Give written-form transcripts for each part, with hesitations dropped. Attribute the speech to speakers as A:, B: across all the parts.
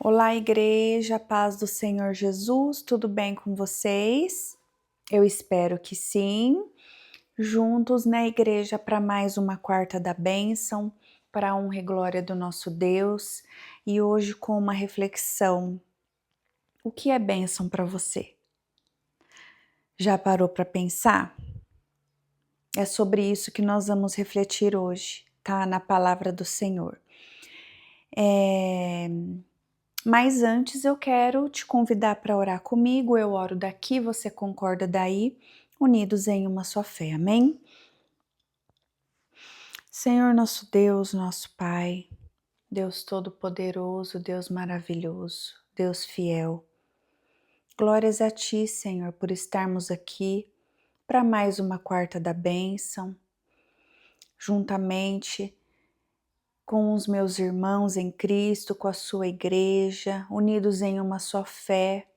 A: Olá, igreja, paz do Senhor Jesus, tudo bem com vocês? Eu espero que sim. Juntos na igreja para mais uma quarta da bênção, para a honra e glória do nosso Deus, e hoje com uma reflexão. O que é bênção para você? Já parou para pensar? É sobre isso que nós vamos refletir hoje, tá? Na palavra do Senhor. Mas antes eu quero te convidar para orar comigo. Eu oro daqui, você concorda daí, unidos em uma só fé, amém? Senhor nosso Deus, nosso Pai, Deus Todo-Poderoso, Deus maravilhoso, Deus fiel. Glórias a Ti, Senhor, por estarmos aqui para mais uma quarta da bênção, juntamente com os meus irmãos em Cristo, com a sua igreja, unidos em uma só fé.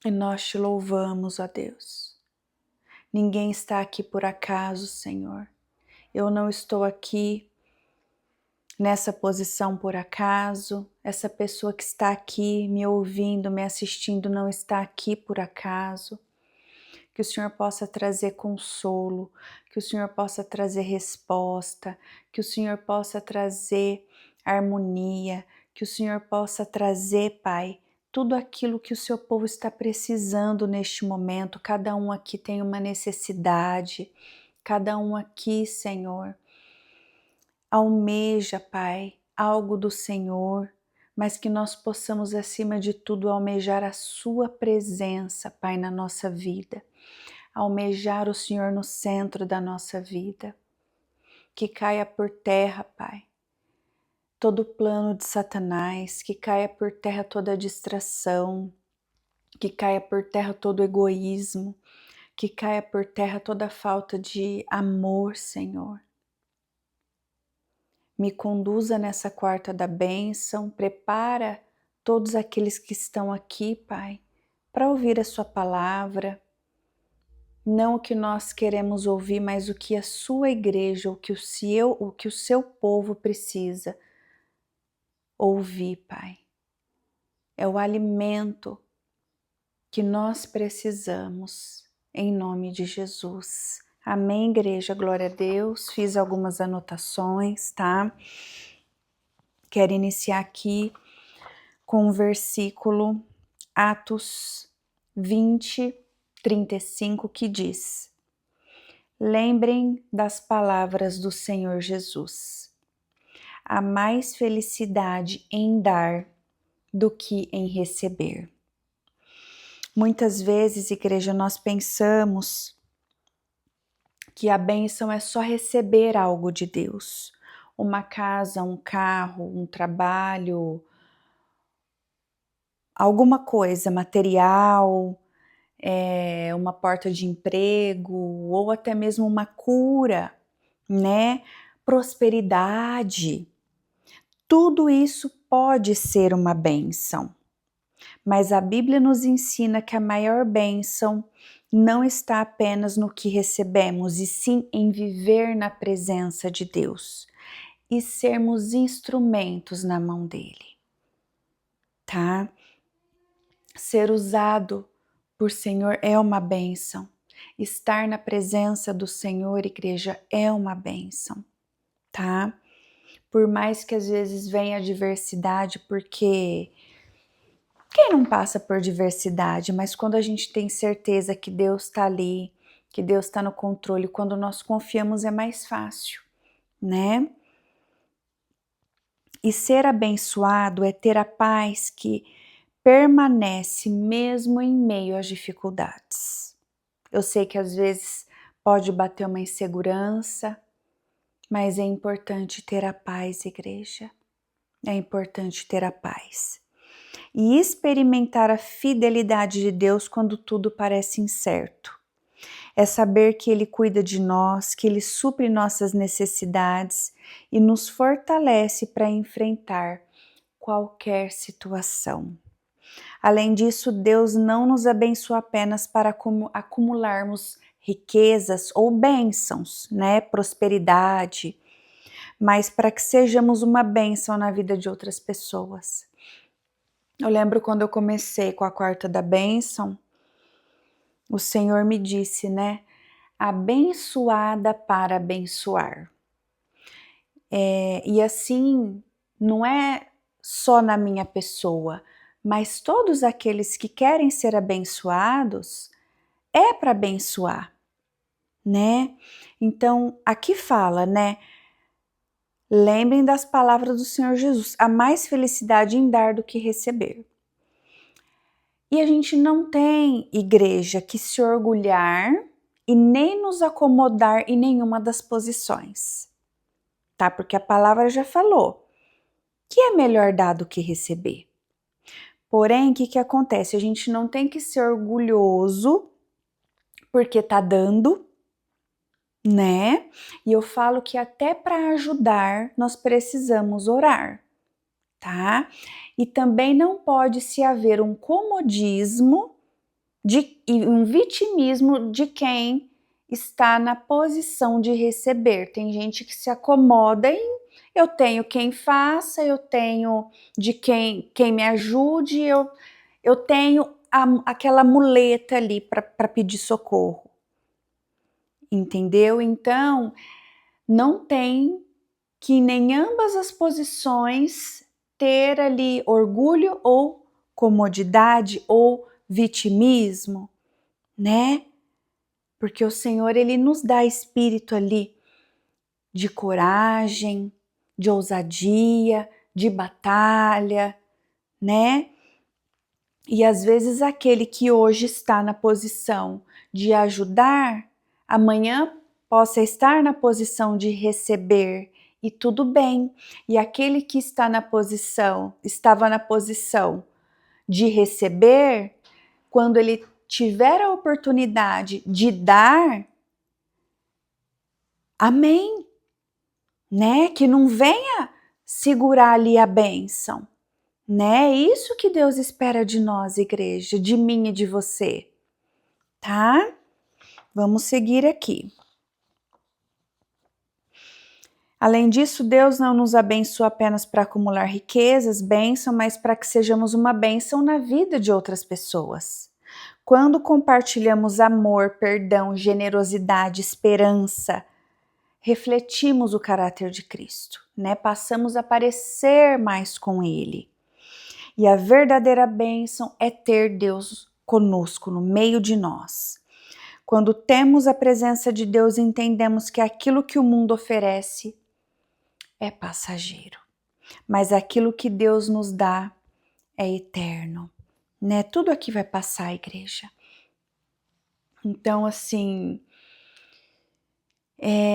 A: E nós te louvamos, ó Deus. Ninguém está aqui por acaso, Senhor. Eu não estou aqui nessa posição por acaso. Essa pessoa que está aqui me ouvindo, me assistindo, não está aqui por acaso. Que o Senhor possa trazer consolo, que o Senhor possa trazer resposta, que o Senhor possa trazer harmonia, que o Senhor possa trazer, Pai, tudo aquilo que o seu povo está precisando neste momento. Cada um aqui tem uma necessidade, cada um aqui, Senhor, almeja, Pai, algo do Senhor, mas que nós possamos, acima de tudo, almejar a sua presença, Pai, na nossa vida. Almejar o Senhor no centro da nossa vida. Que caia por terra, Pai, todo plano de Satanás, que caia por terra toda distração, que caia por terra todo egoísmo, que caia por terra toda falta de amor, Senhor. Me conduza nessa quarta da bênção, prepara todos aqueles que estão aqui, Pai, para ouvir a sua palavra. Não o que nós queremos ouvir, mas o que a sua igreja, o que o seu povo precisa ouvir, Pai. É o alimento que nós precisamos, em nome de Jesus. Amém, igreja, glória a Deus. Fiz algumas anotações, tá? Quero iniciar aqui com o versículo Atos 20:35, que diz: Lembrem das palavras do Senhor Jesus. Há mais felicidade em dar do que em receber. Muitas vezes, igreja, nós pensamos que a bênção é só receber algo de Deus. Uma casa, um carro, um trabalho, alguma coisa material, uma porta de emprego, ou até mesmo uma cura, né? Prosperidade. Tudo isso pode ser uma bênção, mas a Bíblia nos ensina que a maior bênção não está apenas no que recebemos, e sim em viver na presença de Deus e sermos instrumentos na mão dele, tá? Ser usado por Senhor é uma bênção. Estar na presença do Senhor, igreja, é uma bênção, tá? Por mais que às vezes venha adversidade, porque quem não passa por diversidade, mas quando a gente tem certeza que Deus está ali, que Deus está no controle, quando nós confiamos é mais fácil, né? E ser abençoado é ter a paz que permanece mesmo em meio às dificuldades. Eu sei que às vezes pode bater uma insegurança, mas é importante ter a paz, igreja. É importante ter a paz. E experimentar a fidelidade de Deus quando tudo parece incerto. É saber que Ele cuida de nós, que Ele supre nossas necessidades e nos fortalece para enfrentar qualquer situação. Além disso, Deus não nos abençoa apenas para acumularmos riquezas ou bênçãos, né? Prosperidade, mas para que sejamos uma bênção na vida de outras pessoas. Eu lembro quando eu comecei com a quarta da bênção, o Senhor me disse, né? Abençoada para abençoar. E assim, não é só na minha pessoa, mas todos aqueles que querem ser abençoados, é para abençoar, né? Então, aqui fala, né? Lembrem das palavras do Senhor Jesus, há mais felicidade em dar do que receber. E a gente não tem, igreja, que se orgulhar e nem nos acomodar em nenhuma das posições, tá? Porque a palavra já falou que é melhor dar do que receber. Porém, o que acontece? A gente não tem que ser orgulhoso porque tá dando, né? E eu falo que até para ajudar nós precisamos orar, tá? E também não pode se haver um comodismo e um vitimismo de quem está na posição de receber. Tem gente que se acomoda em eu tenho quem faça, eu tenho de quem me ajude, eu tenho aquela muleta ali para pedir socorro. Entendeu? Então, não tem que em ambas as posições ter ali orgulho ou comodidade ou vitimismo, né? Porque o Senhor, Ele nos dá espírito ali de coragem, de ousadia, de batalha, né? E às vezes aquele que hoje está na posição de ajudar, amanhã possa estar na posição de receber e tudo bem. E aquele que estava na posição de receber, quando ele tiver a oportunidade de dar, amém, né? Que não venha segurar ali a bênção, né? É isso que Deus espera de nós, igreja, de mim e de você, tá? Vamos seguir aqui. Além disso, Deus não nos abençoa apenas para acumular riquezas, bênção, mas para que sejamos uma bênção na vida de outras pessoas. Quando compartilhamos amor, perdão, generosidade, esperança, refletimos o caráter de Cristo, né? Passamos a parecer mais com Ele. E a verdadeira bênção é ter Deus conosco, no meio de nós. Quando temos a presença de Deus, entendemos que aquilo que o mundo oferece é passageiro, mas aquilo que Deus nos dá é eterno, né? Tudo aqui vai passar, igreja. Então, assim,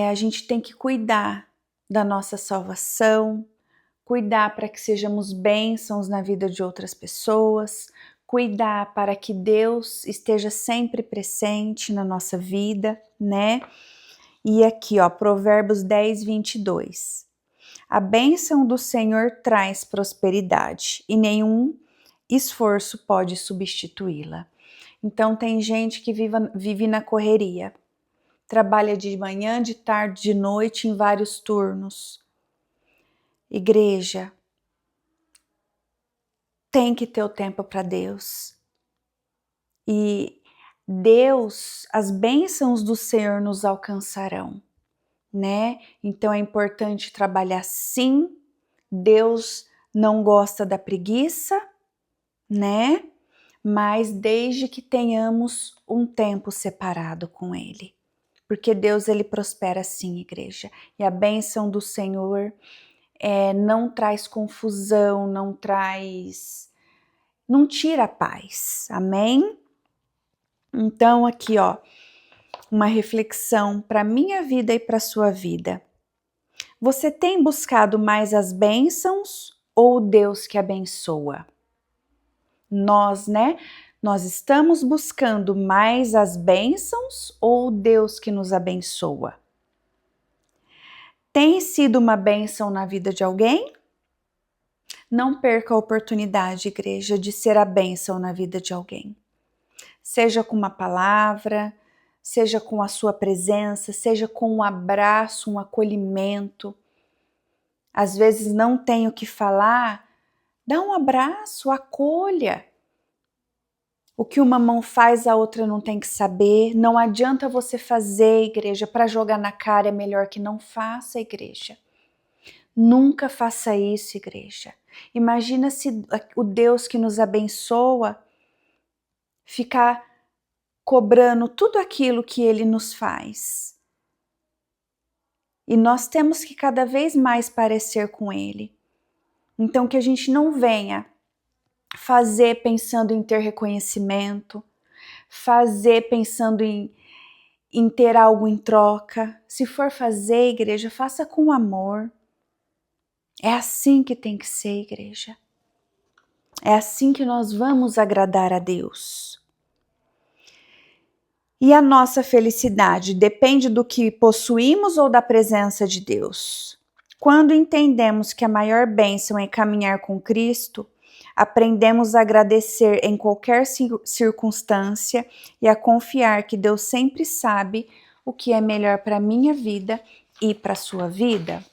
A: a gente tem que cuidar da nossa salvação, cuidar para que sejamos bênçãos na vida de outras pessoas, cuidar para que Deus esteja sempre presente na nossa vida, né? E aqui, ó, Provérbios 10, 22. A bênção do Senhor traz prosperidade e nenhum esforço pode substituí-la. Então, tem gente que vive na correria, trabalha de manhã, de tarde, de noite, em vários turnos. Igreja, tem que ter o tempo para Deus. E Deus, as bênçãos do Senhor nos alcançarão, né? Então é importante trabalhar sim. Deus não gosta da preguiça, né? Mas desde que tenhamos um tempo separado com Ele. Porque Deus, Ele prospera sim, igreja. E a bênção do Senhor não traz confusão, não tira a paz, amém? Então aqui, ó, uma reflexão para minha vida e para sua vida. Você tem buscado mais as bênçãos ou Deus que abençoa? Nós, né? Nós estamos buscando mais as bênçãos ou Deus que nos abençoa? Tem sido uma bênção na vida de alguém? Não perca a oportunidade, igreja, de ser a bênção na vida de alguém. Seja com uma palavra, seja com a sua presença, seja com um abraço, um acolhimento, às vezes não tem o que falar, dá um abraço, acolha. O que uma mão faz, a outra não tem que saber. Não adianta você fazer, igreja, para jogar na cara, é melhor que não faça, igreja. Nunca faça isso, igreja. Imagina se o Deus que nos abençoa ficar cobrando tudo aquilo que Ele nos faz. E nós temos que cada vez mais parecer com Ele. Então que a gente não venha fazer pensando em ter reconhecimento, fazer pensando em ter algo em troca. Se for fazer, igreja, faça com amor. É assim que tem que ser, igreja. É assim que nós vamos agradar a Deus. E a nossa felicidade depende do que possuímos ou da presença de Deus? Quando entendemos que a maior bênção é caminhar com Cristo, aprendemos a agradecer em qualquer circunstância e a confiar que Deus sempre sabe o que é melhor para a minha vida e para a sua vida.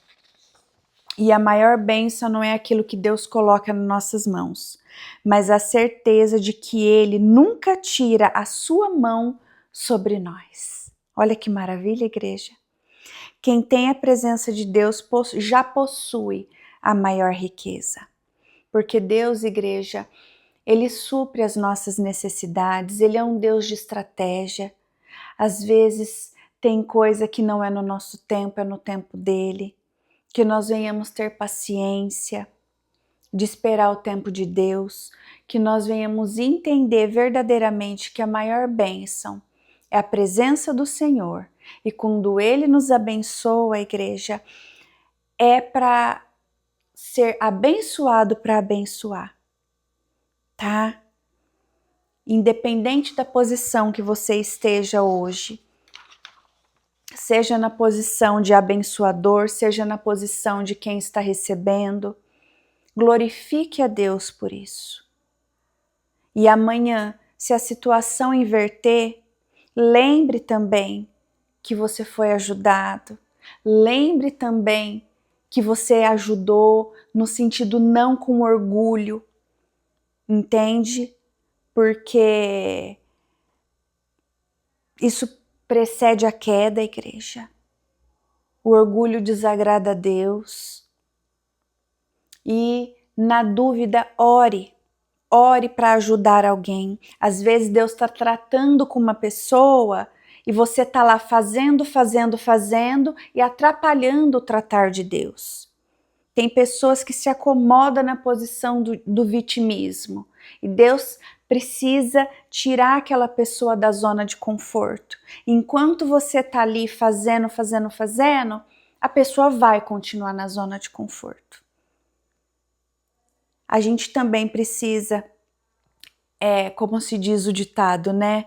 A: E a maior bênção não é aquilo que Deus coloca nas nossas mãos, mas a certeza de que Ele nunca tira a sua mão sobre nós. Olha que maravilha, igreja. Quem tem a presença de Deus já possui a maior riqueza. Porque Deus, igreja, Ele supre as nossas necessidades, Ele é um Deus de estratégia. Às vezes tem coisa que não é no nosso tempo, é no tempo dEle. Que nós venhamos ter paciência de esperar o tempo de Deus, que nós venhamos entender verdadeiramente que a maior bênção é a presença do Senhor. E quando Ele nos abençoa, a igreja, é para ser abençoado para abençoar, tá? Independente da posição que você esteja hoje, seja na posição de abençoador, seja na posição de quem está recebendo, glorifique a Deus por isso. E amanhã, se a situação inverter, lembre também que você foi ajudado. Lembre também que você ajudou no sentido não com orgulho, entende? Porque isso precede a queda, igreja. O orgulho desagrada a Deus. E, na dúvida, ore. Ore para ajudar alguém. Às vezes Deus está tratando com uma pessoa e você está lá fazendo e atrapalhando o tratar de Deus. Tem pessoas que se acomodam na posição do vitimismo e Deus precisa tirar aquela pessoa da zona de conforto. Enquanto você está ali fazendo, a pessoa vai continuar na zona de conforto. A gente também precisa, como se diz o ditado, né?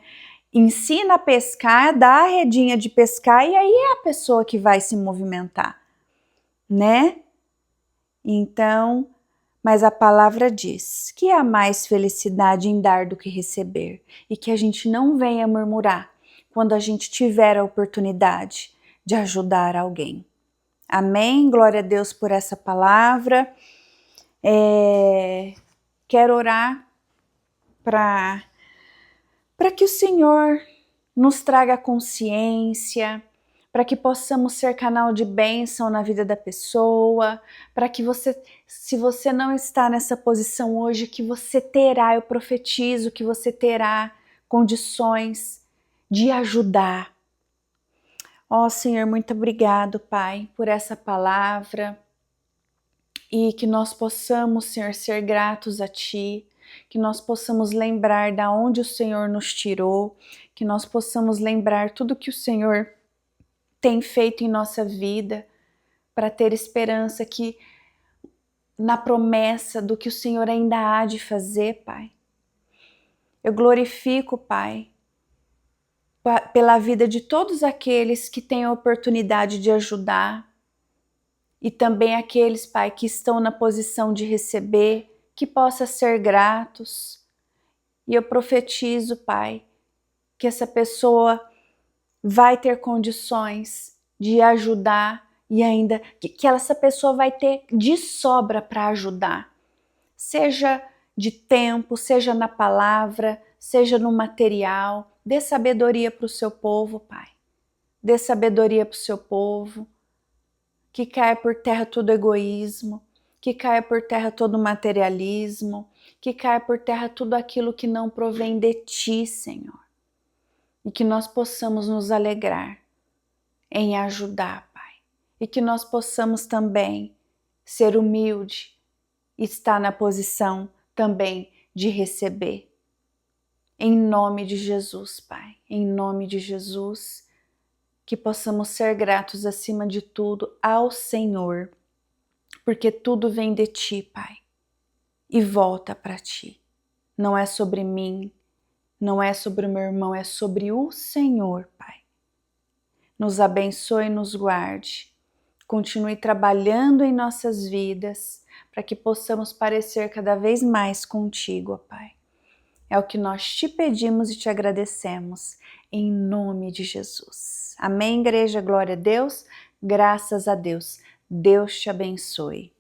A: Ensina a pescar, dá a redinha de pescar e aí é a pessoa que vai se movimentar, né? Então, mas a palavra diz que há mais felicidade em dar do que receber e que a gente não venha murmurar quando a gente tiver a oportunidade de ajudar alguém. Amém? Glória a Deus por essa palavra. Quero orar para que o Senhor nos traga consciência, para que possamos ser canal de bênção na vida da pessoa, para que você, se você não está nessa posição hoje, que você terá, eu profetizo que você terá condições de ajudar. Ó Senhor, muito obrigado, Pai, por essa palavra e que nós possamos, Senhor, ser gratos a Ti, que nós possamos lembrar da onde o Senhor nos tirou, que nós possamos lembrar tudo que o Senhor tem feito em nossa vida, para ter esperança que na promessa do que o Senhor ainda há de fazer, Pai. Eu glorifico, Pai, pela vida de todos aqueles que têm a oportunidade de ajudar e também aqueles, Pai, que estão na posição de receber, que possa ser gratos. E eu profetizo, Pai, que essa pessoa vai ter condições de ajudar e ainda que essa pessoa vai ter de sobra para ajudar, seja de tempo, seja na palavra, seja no material. Dê sabedoria para o seu povo, Pai. Dê sabedoria para o seu povo, que caia por terra todo egoísmo, que caia por terra todo materialismo, que caia por terra tudo aquilo que não provém de Ti, Senhor. E que nós possamos nos alegrar em ajudar, Pai. E que nós possamos também ser humilde e estar na posição também de receber. Em nome de Jesus, Pai. Em nome de Jesus, que possamos ser gratos acima de tudo ao Senhor, porque tudo vem de Ti, Pai, e volta para Ti. Não é sobre mim, não é sobre o meu irmão, é sobre o Senhor, Pai. Nos abençoe e nos guarde. Continue trabalhando em nossas vidas para que possamos parecer cada vez mais contigo, ó Pai. É o que nós te pedimos e te agradecemos, em nome de Jesus. Amém, igreja? Glória a Deus. Graças a Deus. Deus te abençoe.